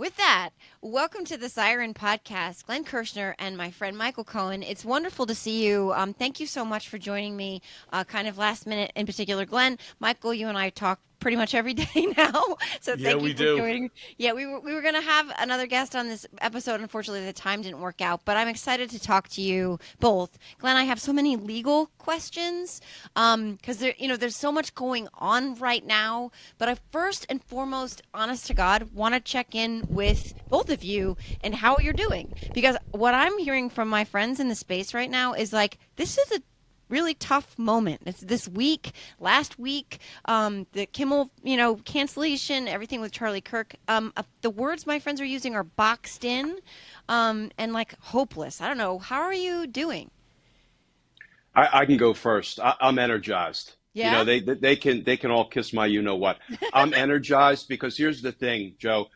With that, welcome to the Siren podcast, Glenn Kirschner and my friend Michael Cohen. It's wonderful to see you. Thank you so much for joining me, kind of last minute in particular. Glenn, Michael, you and I talk pretty much every day now, so Yeah, thank you we for do. joining. Yeah, we were going to have another guest on this episode. Unfortunately, the time didn't work out, but I'm excited to talk to you both. Glenn, I have so many legal questions because there's so much going on right now. But I first and foremost, honest to God, want to check in with both of you and how you're doing, because what I'm hearing from my friends in the space right now is like this is a really tough moment. It's this week, last week, the Kimmel, cancellation, everything with Charlie Kirk. The words my friends are using are boxed in, and like hopeless. I don't know. How are you doing? I can go first. I'm energized. You Yeah. know, they can all kiss my you know what. I'm energized because here's the thing, Joe.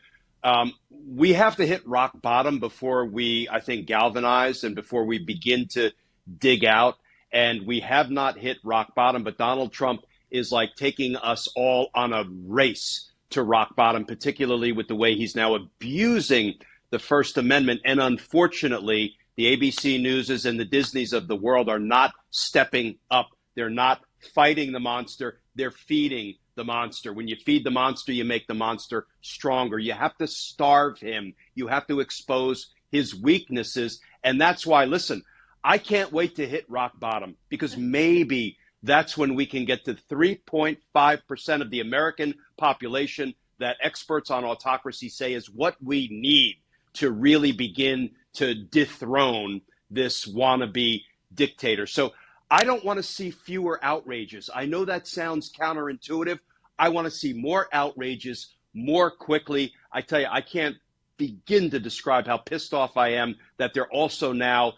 We have to hit rock bottom before we, I think, galvanize and before we begin to dig out. And we have not hit rock bottom, but Donald Trump is like taking us all on a race to rock bottom, particularly with the way he's now abusing the First Amendment. And unfortunately, the ABC Newses and the Disneys of the world are not stepping up. They're not fighting the monster. They're feeding the monster. When you feed the monster, you make the monster stronger. You have to starve him. You have to expose his weaknesses. And that's why, listen, I can't wait to hit rock bottom because maybe that's when we can get to 3.5% of the American population that experts on autocracy say is what we need to really begin to dethrone this wannabe dictator. So I don't want to see fewer outrages. I know that sounds counterintuitive. I want to see more outrages more quickly. I tell you, I can't begin to describe how pissed off I am that they're also now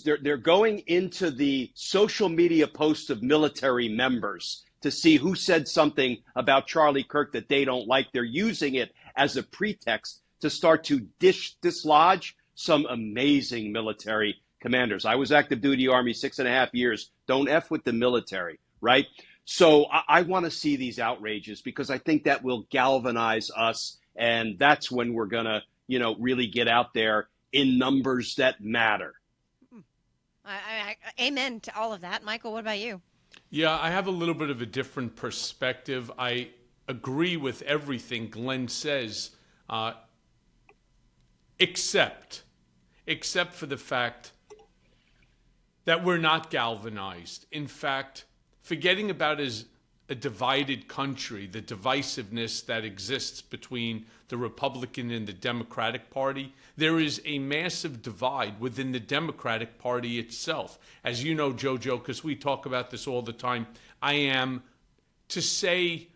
they're going into the social media posts of military members to see who said something about Charlie Kirk that they don't like. They're using it as a pretext to start to dislodge some amazing military commanders. I was active duty Army 6.5 years. Don't F with the military, right? So I want to see these outrages because I think that will galvanize us. And that's when we're going to, really get out there in numbers that matter. Amen to all of that. Michael, what about you? Yeah, I have a little bit of a different perspective. I agree with everything Glenn says, uh, except for the fact that we're not galvanized. In fact, forgetting about as a divided country, the divisiveness that exists between the Republican and the Democratic Party, there is a massive divide within the Democratic Party itself. As you know, Jojo, because we talk about this all the time, I am, to say,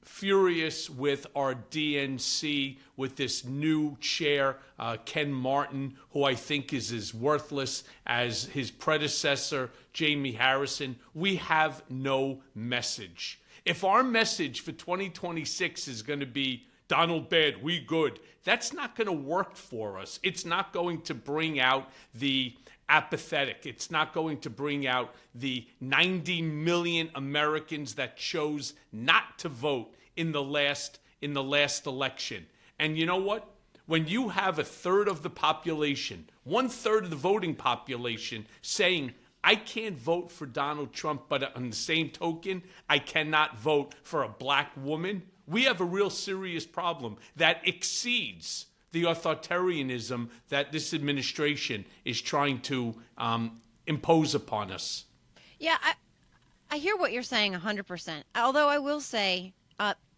furious with our DNC, with this new chair, Ken Martin, who I think is as worthless as his predecessor, Jamie Harrison. We have no message. If our message for 2026 is going to be Donald bad, we good, that's not going to work for us. It's not going to bring out the apathetic. It's not going to bring out the 90 million Americans that chose not to vote in the last election. And you know what? When you have a third of the population, 1/3 of the voting population saying, I can't vote for Donald Trump, but on the same token, I cannot vote for a black woman, we have a real serious problem that exceeds the authoritarianism that this administration is trying to impose upon us. Yeah, I hear what you're saying 100%. Although I will say,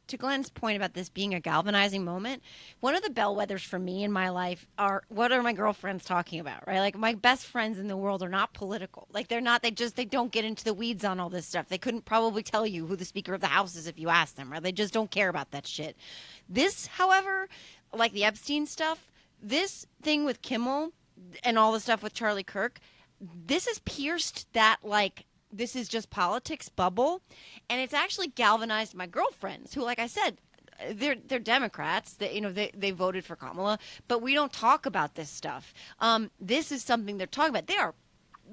to Glenn's point about this being a galvanizing moment, one of the bellwethers for me in my life are what are my girlfriends talking about, right? Like my best friends in the world are not political. Like they're not, they don't get into the weeds on all this stuff. They couldn't probably tell you who the Speaker of the House is if you asked them, right? They just don't care about that shit. This, however, like the Epstein stuff, this thing with Kimmel and all the stuff with Charlie Kirk, this has pierced that like this is just politics bubble, and it's actually galvanized my girlfriends who, like I said, they're Democrats. They voted for Kamala, but we don't talk about this stuff. This is something they're talking about. They are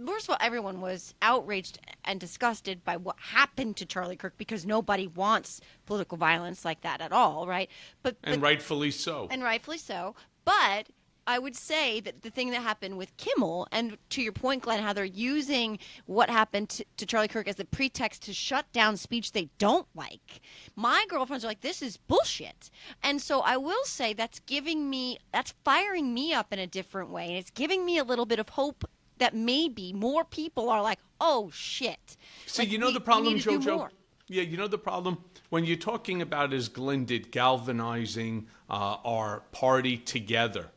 first of all, everyone was outraged and disgusted by what happened to Charlie Kirk because nobody wants political violence like that at all, right? And rightfully so. And rightfully so. But I would say that the thing that happened with Kimmel, and to your point, Glenn, how they're using what happened to Charlie Kirk as a pretext to shut down speech they don't like. My girlfriends are like, this is bullshit. And so I will say that's firing me up in a different way. And it's giving me a little bit of hope that maybe more people are like, oh, shit. See, like, you know the problem, we need to do Jojo? more. Yeah, you know the problem? When you're talking about, as Glenn did, galvanizing our party together,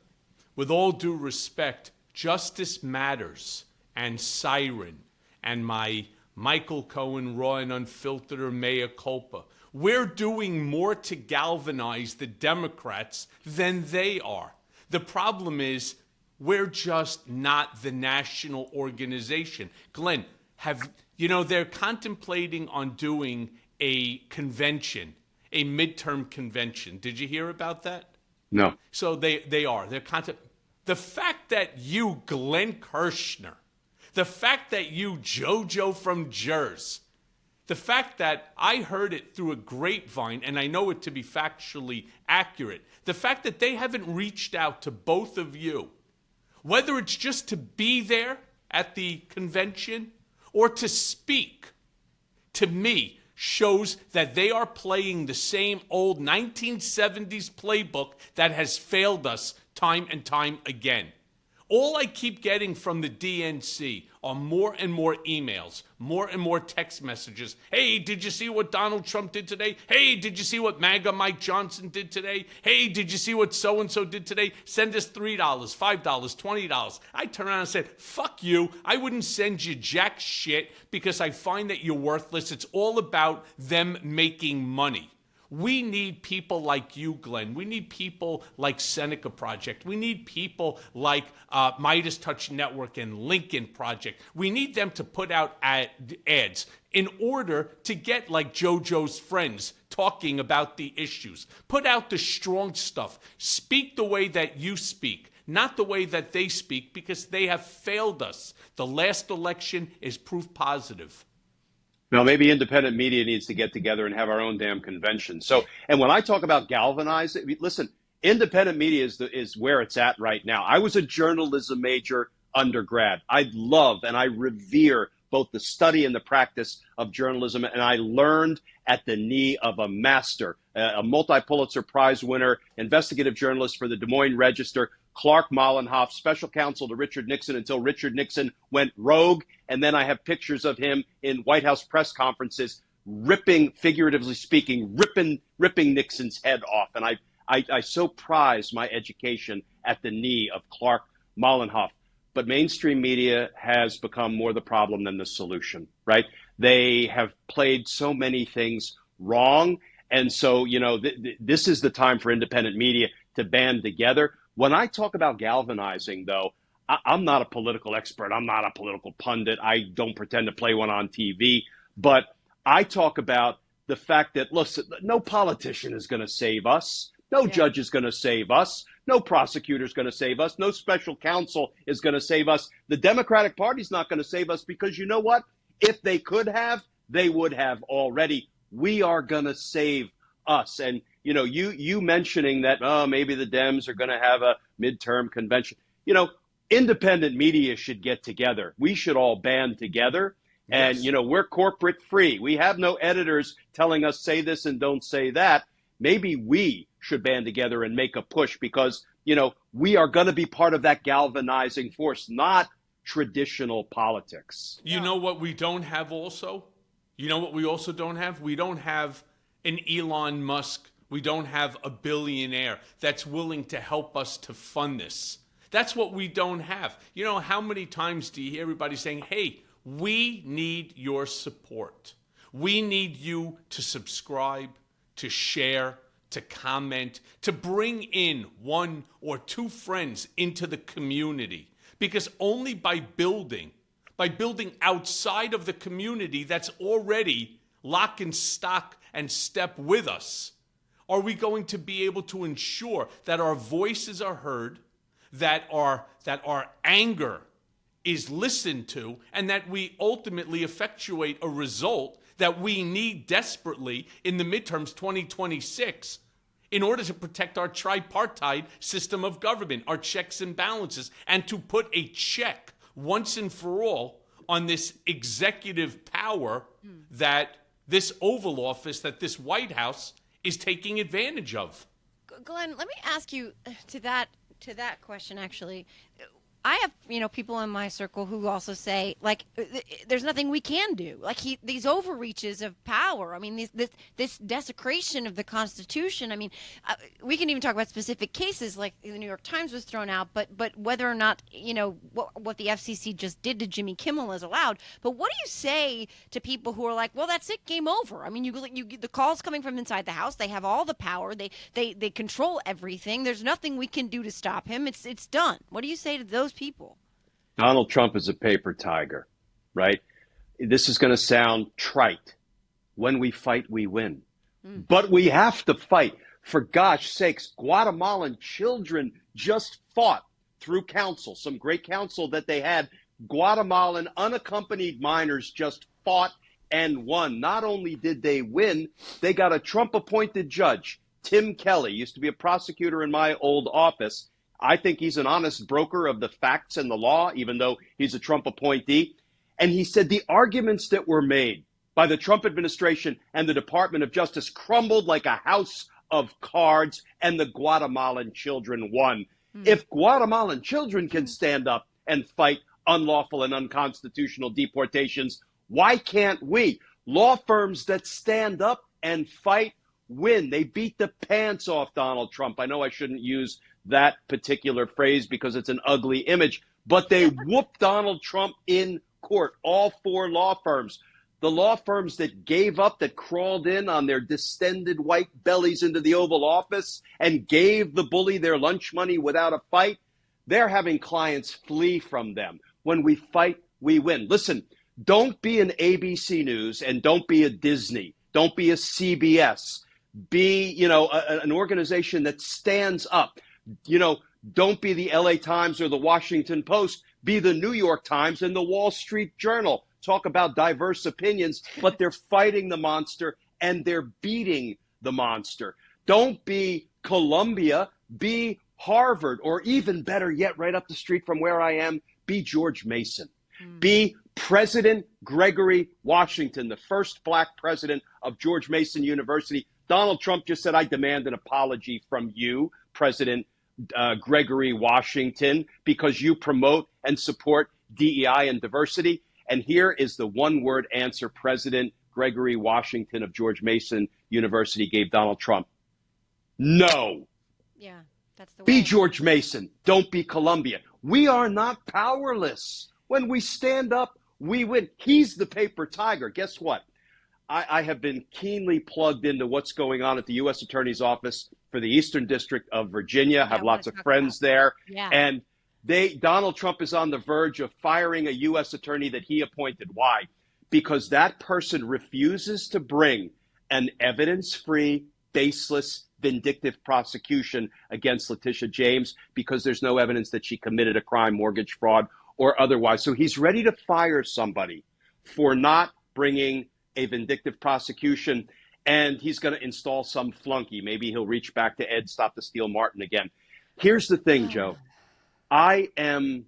with all due respect, Justice Matters and Siren and my Michael Cohen raw and unfiltered or mea culpa, we're doing more to galvanize the Democrats than they are. The problem is we're just not the national organization. Glenn, they're contemplating on doing a convention, a midterm convention. Did you hear about that? No. So they are. The fact that you, Glenn Kirschner, the fact that you, JoJo from Jersey, the fact that I heard it through a grapevine, and I know it to be factually accurate, the fact that they haven't reached out to both of you, whether it's just to be there at the convention or to speak, to me, shows that they are playing the same old 1970s playbook that has failed us time and time again. All I keep getting from the DNC are more and more emails, more and more text messages. Hey, did you see what Donald Trump did today? Hey, did you see what MAGA Mike Johnson did today? Hey, did you see what so-and-so did today? Send us $3, $5, $20. I turn around and said, fuck you. I wouldn't send you jack shit because I find that you're worthless. It's all about them making money. We need people like you, Glenn. We need people like Seneca Project. We need people like Midas Touch Network and Lincoln Project. We need them to put out ads in order to get like JoJo's friends talking about the issues. Put out the strong stuff. Speak the way that you speak, not the way that they speak, because they have failed us. The last election is proof positive. No, maybe independent media needs to get together and have our own damn convention. So, and when I talk about galvanize, listen, independent media is where it's at right now. I was a journalism major undergrad. I love and I revere both the study and the practice of journalism, and I learned at the knee of a master, a multi-Pulitzer Prize winner, investigative journalist for the Des Moines Register, Clark Mollenhoff, special counsel to Richard Nixon until Richard Nixon went rogue. And then I have pictures of him in White House press conferences ripping, figuratively speaking, ripping Nixon's head off. And I so prize my education at the knee of Clark Mollenhoff. But mainstream media has become more the problem than the solution, right? They have played so many things wrong. And so, this is the time for independent media to band together. When I talk about galvanizing, though, I'm not a political expert. I'm not a political pundit. I don't pretend to play one on TV. But I talk about the fact that, listen, no politician is going to save us. No judge is going to save us. No prosecutor is going to save us. No special counsel is going to save us. The Democratic Party is not going to save us because you know what? If they could have, they would have already. We are going to save us. And you mentioning that, maybe the Dems are going to have a midterm convention. Independent media should get together. We should all band together. And, Yes. We're corporate free. We have no editors telling us say this and don't say that. Maybe we should band together and make a push because, we are going to be part of that galvanizing force, not traditional politics. You know what we don't have also? You know what we also don't have? We don't have an Elon Musk. We don't have a billionaire that's willing to help us to fund this. That's what we don't have. How many times do you hear everybody saying, hey, we need your support. We need you to subscribe, to share, to comment, to bring in one or two friends into the community. Because only by building outside of the community that's already lock and stock and step with us, are we going to be able to ensure that our voices are heard, that our anger is listened to, and that we ultimately effectuate a result that we need desperately in the midterms 2026 in order to protect our tripartite system of government, our checks and balances, and to put a check once and for all on this executive power that this Oval Office, that this White House is taking advantage of. Glenn, let me ask you to that question. Actually, I have people in my circle who also say like there's nothing we can do. Like these overreaches of power. I mean, this desecration of the Constitution. I mean, we can even talk about specific cases like the New York Times was thrown out, but whether or not what the FCC just did to Jimmy Kimmel is allowed. But what do you say to people who are like, well, that's it, game over? I mean, you the calls coming from inside the House. They have all the power. They control everything. There's nothing we can do to stop him. It's done. What do you say to those people? Donald Trump is a paper tiger, right? This is going to sound trite. When we fight, we win. But we have to fight. For gosh sakes, Guatemalan children just fought through counsel, some great counsel that they had. Guatemalan unaccompanied minors just fought and won. Not only did they win, they got a Trump-appointed judge, Tim Kelly, used to be a prosecutor in my old office. I think he's an honest broker of the facts and the law, even though he's a Trump appointee. And he said the arguments that were made by the Trump administration and the Department of Justice crumbled like a house of cards, and the Guatemalan children won. If Guatemalan children can stand up and fight unlawful and unconstitutional deportations, why can't we? Law firms that stand up and fight win. They beat the pants off Donald Trump. I know I shouldn't use that particular phrase because it's an ugly image, but they whooped Donald Trump in court, all four law firms. The law firms that gave up, that crawled in on their distended white bellies into the Oval Office and gave the bully their lunch money without a fight, they're having clients flee from them. When we fight, we win. Listen, don't be an ABC News and don't be a Disney. Don't be a CBS. Be, an organization that stands up. Don't be the LA Times or the Washington Post. Be the New York Times and the Wall Street Journal. Talk about diverse opinions, but they're fighting the monster and they're beating the monster. Don't be Columbia, be Harvard, or even better yet, right up the street from where I am, be George Mason. Be President Gregory Washington, the first black president of George Mason University. Donald Trump just said, I demand an apology from you, President Gregory Washington, because you promote and support DEI and diversity. And here is the one-word answer President Gregory Washington of George Mason University gave Donald Trump. No. Yeah, that's the way. Be George Mason. Don't be Columbia. We are not powerless. When we stand up, we win. He's the paper tiger. Guess what? I have been keenly plugged into what's going on at the U.S. Attorney's Office for the Eastern District of Virginia. I have lots of friends there. Yeah. And Donald Trump is on the verge of firing a U.S. attorney that he appointed. Why? Because that person refuses to bring an evidence-free, baseless, vindictive prosecution against Letitia James because there's no evidence that she committed a crime, mortgage fraud, or otherwise. So he's ready to fire somebody for not bringing a vindictive prosecution, and he's going to install some flunky. Maybe he'll reach back to Ed Stop the Steal Martin again. Here's the thing, Joe. I am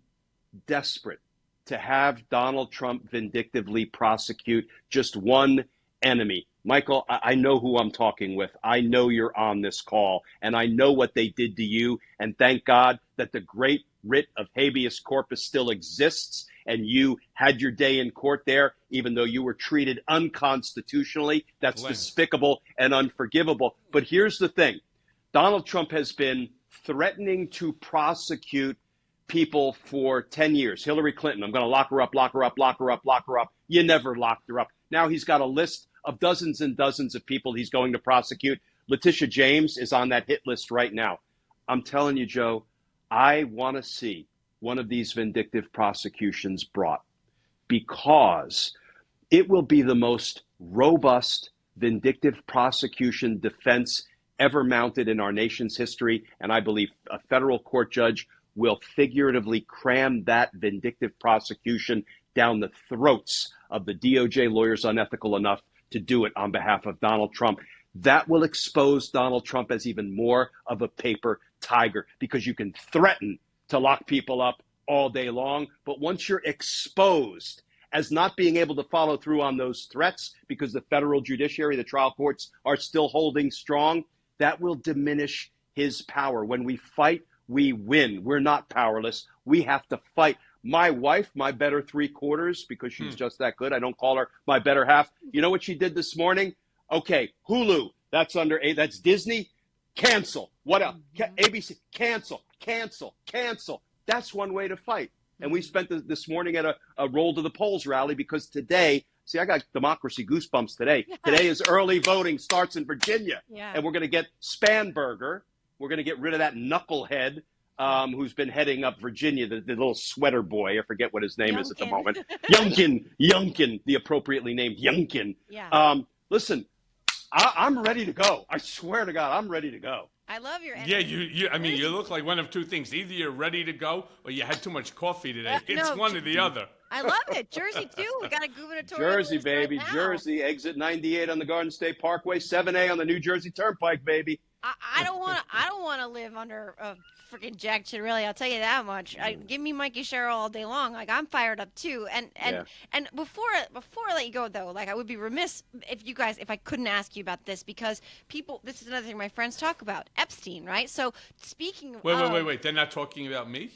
desperate to have Donald Trump vindictively prosecute just one enemy. Michael, I know who I'm talking with. I know you're on this call, and I know what they did to you. And thank God that the great writ of habeas corpus still exists, and you had your day in court there, even though you were treated unconstitutionally. That's despicable and unforgivable. But here's the thing. Donald Trump has been threatening to prosecute people for 10 years. Hillary Clinton, I'm going to lock her up, lock her up, lock her up, lock her up. You never locked her up. Now he's got a list of dozens and dozens of people he's going to prosecute. Letitia James is on that hit list right now. I'm telling you, Joe, I want to see one of these vindictive prosecutions brought because it will be the most robust vindictive prosecution defense ever mounted in our nation's history. And I believe a federal court judge will figuratively cram that vindictive prosecution down the throats of the DOJ lawyers unethical enough to do it on behalf of Donald Trump. That will expose Donald Trump as even more of a paper tiger, because you can threaten to lock people up all day long, but once you're exposed as not being able to follow through on those threats because the federal judiciary, the trial courts, are still holding strong, that will diminish his power. When we fight, we win. We're not powerless. We have to fight. My wife, my better three quarters, because she's just that good. I don't call her my better half. You know what she did this morning? Okay, Hulu, that's Disney. Cancel. What else? ABC, cancel. That's one way to fight. And we spent this morning at a Roll to the Polls rally, because today, see, I got democracy goosebumps today. Today is early voting, starts in Virginia. Yeah. And we're going to get Spanberger. We're going to get rid of that knucklehead who's been heading up Virginia, the little sweater boy. I forget what his name is at the moment. Youngkin, the appropriately named Youngkin. Yeah. Listen, I'm ready to go. I swear to God, I'm ready to go. I love your energy. Yeah, you look like one of two things. Either you're ready to go or you had too much coffee today. It's one or the other. I love it. Jersey, too. We got a gubernatorial Jersey, race baby. right now. Jersey, exit 98 on the Garden State Parkway, 7A on the New Jersey Turnpike, baby. I don't want to live under a freaking jack shit, really. I'll tell you that much. Give me Mikey Sherrill all day long. Like, I'm fired up too. And before I let you go, though, like, I would be remiss if I couldn't ask you about this, because this is another thing my friends talk about, Epstein, right? So speaking of Wait. They're not talking about me?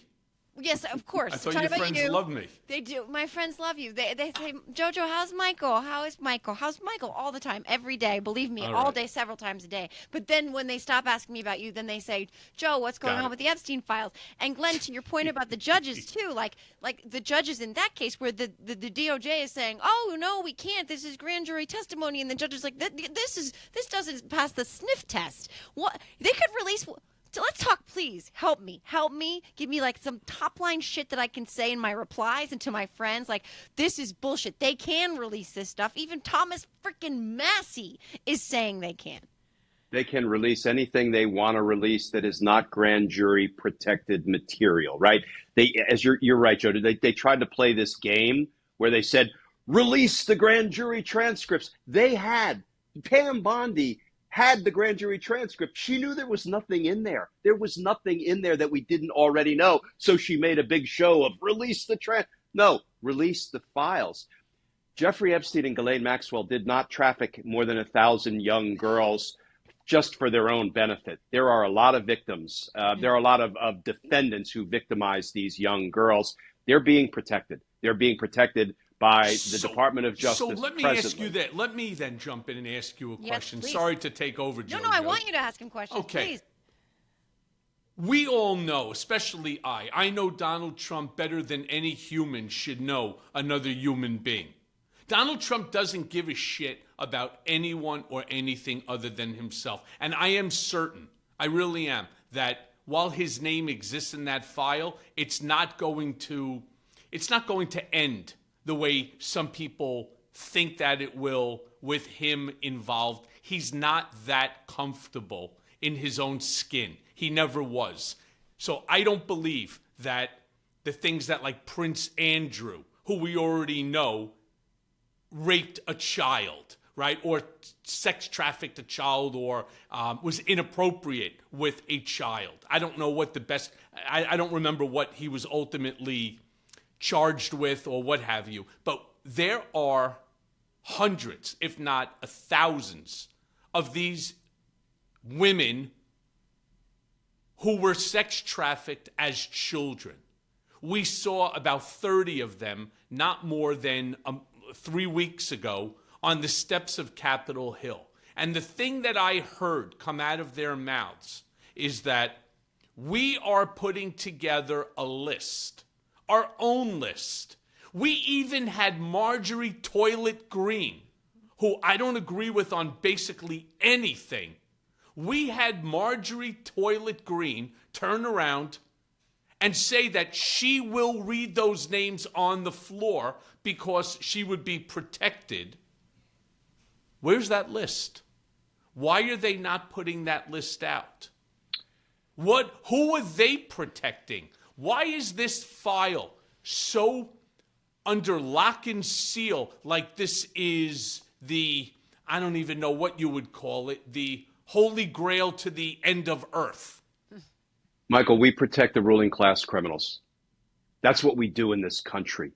Yes, of course. I thought your friends loved me. They do. My friends love you. They say, Jojo, how's Michael? How's Michael? All the time, every day. Believe me, all day, several times a day. But then when they stop asking me about you, then they say, Joe, what's going on with the Epstein files? And Glenn, to your point about the judges too, like the judges in that case where the DOJ is saying, oh no, we can't. This is grand jury testimony, and the judge is like, this doesn't pass the sniff test. What they could release. So let's talk, please. Help me. Give me like some top line shit that I can say in my replies and to my friends. Like, this is bullshit. They can release this stuff. Even Thomas freaking Massey is saying they can. They can release anything they want to release that is not grand jury protected material, right? You're right, Joe. They tried to play this game where they said, release the grand jury transcripts. Pam Bondi had the grand jury transcript. She knew there was nothing in there. There was nothing in there that we didn't already know. So she made a big show of release the files. Jeffrey Epstein and Ghislaine Maxwell did not traffic more than 1,000 young girls just for their own benefit. There are a lot of victims. There are a lot of defendants who victimize these young girls. They're being protected. They're being protected by the Department of Justice. So let me ask you that. Let me then jump in and ask you a question. Please. Sorry to take over, Joe. No, I want you to ask him questions. Okay. Please. We all know, especially I know Donald Trump better than any human should know another human being. Donald Trump doesn't give a shit about anyone or anything other than himself. And I am certain, I really am, that while his name exists in that file, it's not going to end the way some people think that it will with him involved. He's not that comfortable in his own skin. He never was. So I don't believe that the things that like Prince Andrew, who we already know, raped a child, right? Or sex trafficked a child, or was inappropriate with a child. I don't know what I don't remember what he was ultimately charged with or what have you. But there are hundreds, if not thousands, of these women who were sex trafficked as children. We saw about 30 of them not more than 3 weeks ago on the steps of Capitol Hill. And the thing that I heard come out of their mouths is that we are putting together a list, our own list. We even had Marjorie Toilet Green, who I don't agree with on basically anything. We had Marjorie Toilet Green turn around and say that she will read those names on the floor because she would be protected. Where's that list? Why are they not putting that list out? Who are they protecting? Why is this file so under lock and seal, like this is the, I don't even know what you would call it, the holy grail to the end of earth? Michael, we protect the ruling class criminals. That's what we do in this country.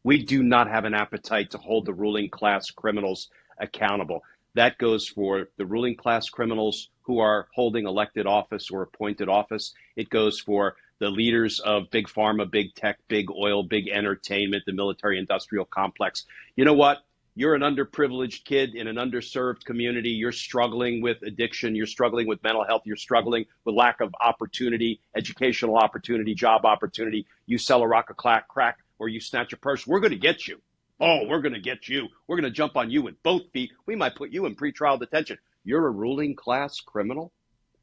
We do not have an appetite to hold the ruling class criminals accountable. That goes for the ruling class criminals who are holding elected office or appointed office. It goes for the leaders of big pharma, big tech, big oil, big entertainment, the military industrial complex. You know what? You're an underprivileged kid in an underserved community. You're struggling with addiction. You're struggling with mental health. You're struggling with lack of opportunity, educational opportunity, job opportunity. You sell a rock of crack or you snatch a purse. We're going to get you. Oh, we're going to get you. We're going to jump on you with both feet. We might put you in pretrial detention. You're a ruling class criminal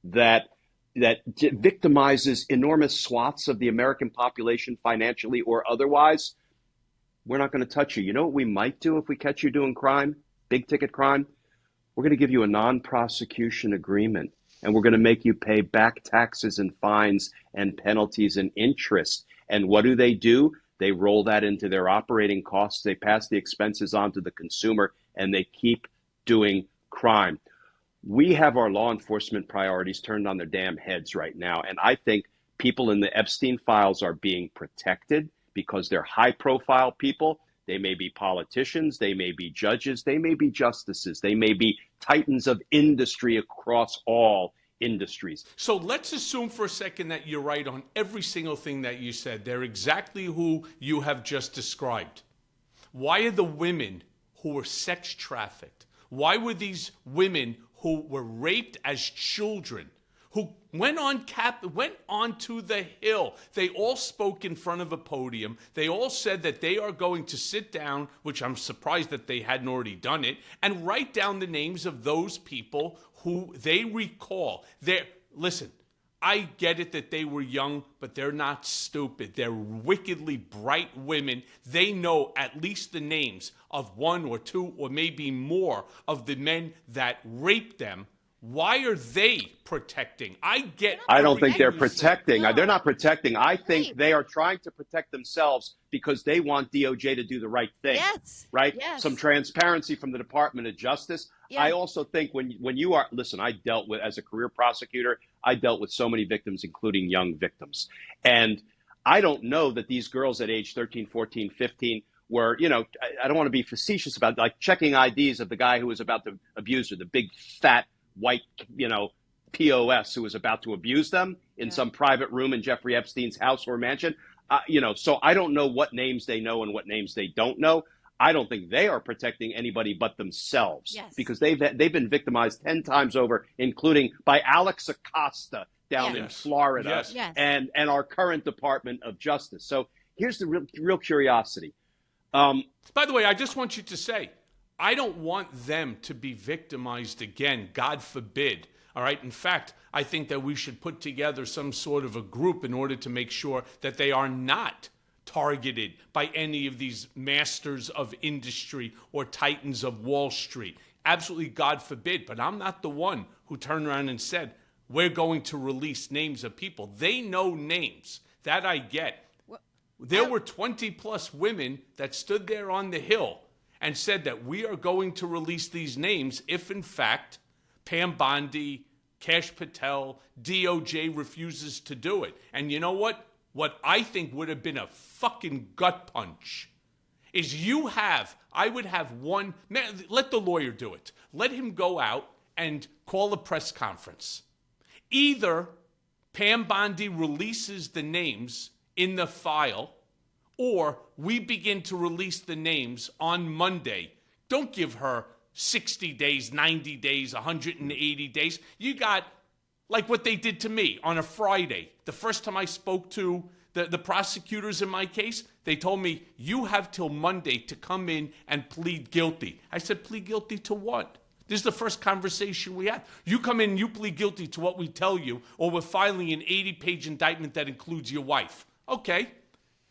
that victimizes enormous swaths of the American population financially or otherwise. We're not going to touch you. You know what we might do if we catch you doing crime, big ticket crime? We're going to give you a non-prosecution agreement, and we're going to make you pay back taxes and fines and penalties and interest. And what do? They roll that into their operating costs. They pass the expenses on to the consumer, and they keep doing crime. We have our law enforcement priorities turned on their damn heads right now. And I think people in the Epstein files are being protected because they're high-profile people. They may be politicians. They may be judges. They may be justices. They may be titans of industry across all industries. So let's assume for a second that you're right on every single thing that you said. They're exactly who you have just described. Why are the women who were sex trafficked? Why were these women who were raped as children, who went on to the Hill? They all spoke in front of a podium. They all said that they are going to sit down, which I'm surprised that they hadn't already done it, and write down the names of those people who they recall. Listen, I get it that they were young, but they're not stupid. They're wickedly bright women. They know at least the names of one or two or maybe more of the men that raped them. Why are they protecting? I don't think they're protecting. No. They're not protecting. I think they are trying to protect themselves because they want DOJ to do the right thing. Yes. Right? Yes. Some transparency from the Department of Justice. Yeah. I also think when you are, listen, I dealt with, as a career prosecutor, I dealt with so many victims, including young victims. And I don't know that these girls at age 13, 14, 15 were, I don't want to be facetious about like checking IDs of the guy who was about to abuse her, the big fat white, POS who was about to abuse them in some private room in Jeffrey Epstein's house or mansion. So I don't know what names they know and what names they don't know. I don't think they are protecting anybody but themselves because they've been victimized 10 times over, including by Alex Acosta down in Florida and our current Department of Justice. So here's the real curiosity. By the way, I just want you to say, I don't want them to be victimized again, God forbid. All right. In fact, I think that we should put together some sort of a group in order to make sure that they are not targeted by any of these masters of industry or titans of Wall Street. Absolutely, God forbid. But I'm not the one who turned around and said, we're going to release names of people. They know names. That I get. There were 20 plus women that stood there on the Hill and said that we are going to release these names if, in fact, Pam Bondi, Kash Patel, DOJ refuses to do it. And you know what? What I think would have been a fucking gut punch is I would have one, let the lawyer do it. Let him go out and call a press conference. Either Pam Bondi releases the names in the file, or we begin to release the names on Monday. Don't give her 60 days, 90 days, 180 days. You got like what they did to me on a Friday. The first time I spoke to the prosecutors in my case, they told me, you have till Monday to come in and plead guilty. I said, plead guilty to what? This is the first conversation we had. You come in, you plead guilty to what we tell you, or we're filing an 80-page indictment that includes your wife. Okay.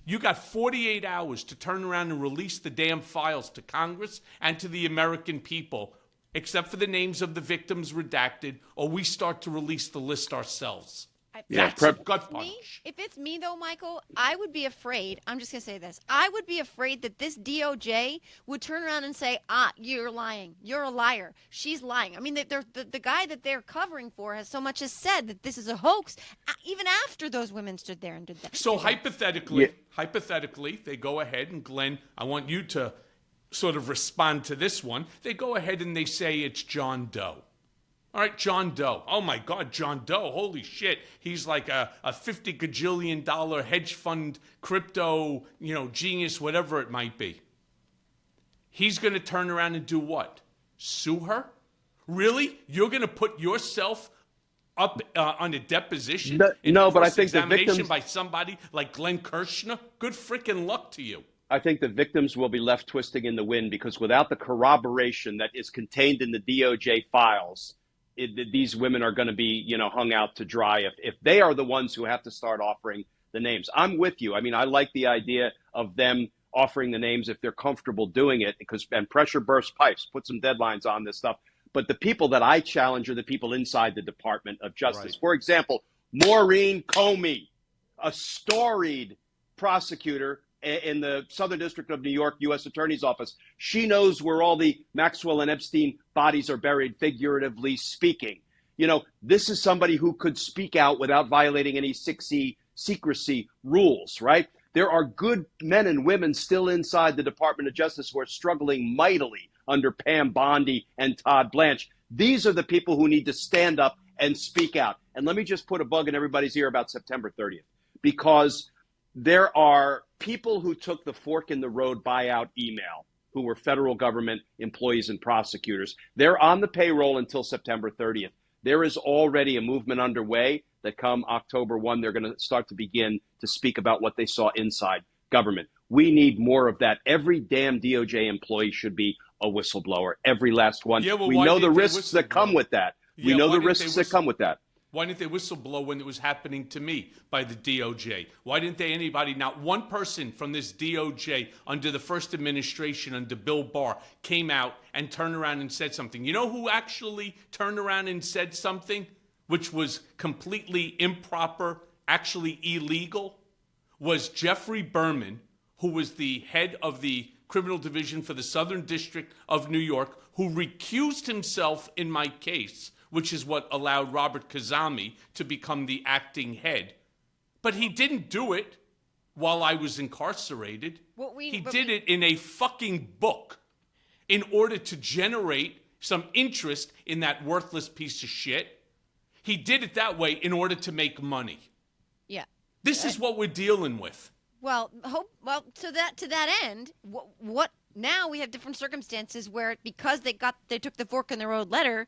You got 48 hours to turn around and release the damn files to Congress and to the American people, except for the names of the victims redacted, or we start to release the list ourselves. That's a gut punch. If it's me, though, Michael, I would be afraid. I'm just going to say this. I would be afraid that this DOJ would turn around and say, you're lying. You're a liar. She's lying. I mean, the guy that they're covering for has so much as said that this is a hoax, even after those women stood there and did that. So hypothetically, they go ahead and Glenn, I want you to sort of respond to this one. They go ahead and they say it's John Doe. All right, John Doe. Oh my God, John Doe. Holy shit. He's like a $50 gajillion hedge fund crypto, genius, whatever it might be. He's going to turn around and do what? Sue her? Really? You're going to put yourself up on a deposition? No, but I think the victims by somebody like Glenn Kirschner? Good freaking luck to you. I think the victims will be left twisting in the wind because without the corroboration that is contained in the DOJ files, these women are going to be, hung out to dry if they are the ones who have to start offering the names. I'm with you. I mean, I like the idea of them offering the names if they're comfortable doing it and pressure burst pipes, put some deadlines on this stuff. But the people that I challenge are the people inside the Department of Justice. Right. For example, Maureen Comey, a storied prosecutor in the Southern District of New York U.S. Attorney's Office. She knows where all the Maxwell and Epstein bodies are buried, figuratively speaking. This is somebody who could speak out without violating any 6E secrecy rules, right? There are good men and women still inside the Department of Justice who are struggling mightily under Pam Bondi and Todd Blanche. These are the people who need to stand up and speak out. And let me just put a bug in everybody's ear about September 30th, because there are people who took the fork in the road buyout email who were federal government employees and prosecutors. They're on the payroll until September 30th. There is already a movement underway that come October 1, they're going to start to begin to speak about what they saw inside government. We need more of that. Every damn DOJ employee should be a whistleblower, every last one. Yeah, well, we know the risks that come with that. We know the risks that come with that. Why didn't they whistleblow when it was happening to me by the DOJ? Why didn't anybody, not one person from this DOJ under the first administration, under Bill Barr, came out and turned around and said something? You know who actually turned around and said something which was completely improper, actually illegal? Was Jeffrey Berman, who was the head of the criminal division for the Southern District of New York, who recused himself in my case, which is what allowed Robert Kazami to become the acting head. But he didn't do it while I was incarcerated. He did it in a fucking book in order to generate some interest in that worthless piece of shit. He did it that way in order to make money. Yeah. This is what we're dealing with. Well, to that end, what now we have different circumstances where because they took the fork in the road letter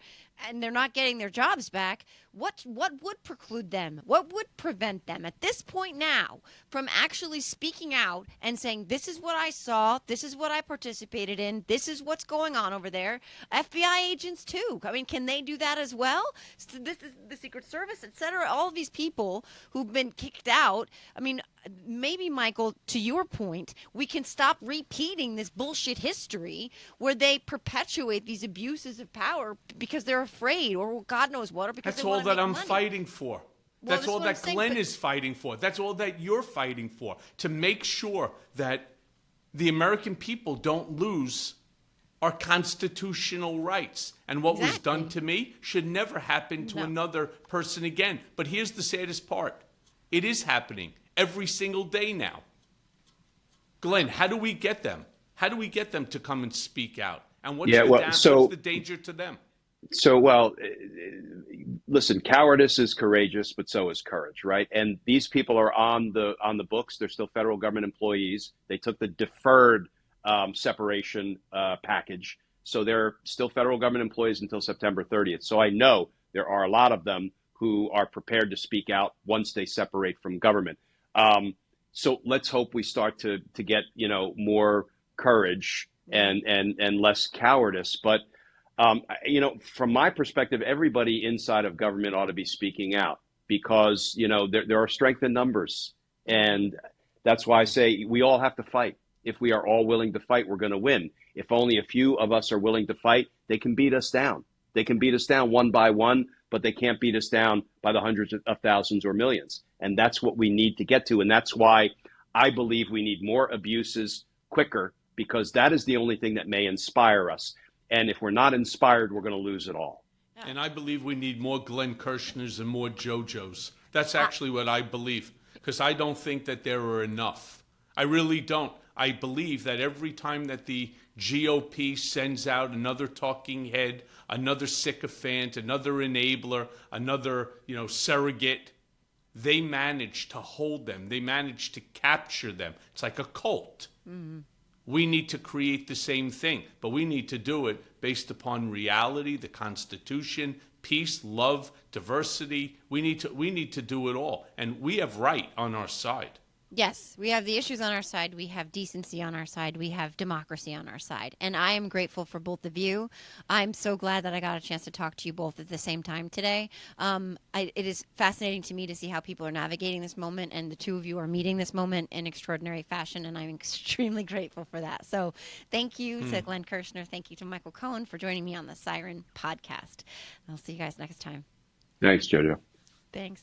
and they're not getting their jobs back, what would preclude them? What would prevent them at this point now from actually speaking out and saying, this is what I saw, this is what I participated in, this is what's going on over there? FBI agents too. I mean, can they do that as well? So this is the Secret Service, et cetera. All of these people who've been kicked out. I mean, maybe, Michael, to your point, we can stop repeating this bullshit history where they perpetuate these abuses of power because they're afraid or God knows what, or because that's they all that I'm money. Fighting for. Well, that's all that Glenn is fighting for. That's all that you're fighting for, to make sure that the American people don't lose our constitutional rights. And what was done to me should never happen to another person again. But here's the saddest part. It is happening every single day now. Glenn, how do we get them? How do we get them to come and speak out? And what's the danger to them? Listen, cowardice is courageous, but so is courage, right? And these people are on the books. They're still federal government employees. They took the deferred separation package. So they're still federal government employees until September 30th. So I know there are a lot of them who are prepared to speak out once they separate from government. So let's hope we start to get, more courage and less cowardice. But from my perspective, everybody inside of government ought to be speaking out because, there are strength in numbers. And that's why I say we all have to fight. If we are all willing to fight, we're going to win. If only a few of us are willing to fight, they can beat us down. They can beat us down one by one, but they can't beat us down by the hundreds of thousands or millions. And that's what we need to get to. And that's why I believe we need more abuses quicker, because that is the only thing that may inspire us. And if we're not inspired, we're going to lose it all. And I believe we need more Glenn Kirschners and more JoJos. That's actually what I believe, because I don't think that there are enough. I really don't. I believe that every time that the GOP sends out another talking head, another sycophant, another enabler, another, surrogate, they manage to hold them. They manage to capture them. It's like a cult. Mm-hmm. We need to create the same thing, but we need to do it based upon reality, the Constitution, peace, love, diversity. We need to do it all, and we have right on our side. Yes, we have the issues on our side. We have decency on our side. We have democracy on our side. And I am grateful for both of you. I'm so glad that I got a chance to talk to you both at the same time today. It is fascinating to me to see how people are navigating this moment, and the two of you are meeting this moment in extraordinary fashion, and I'm extremely grateful for that. So thank you to Glenn Kirschner. Thank you to Michael Cohen for joining me on the Siren podcast. I'll see you guys next time. Thanks, JoJo. Thanks.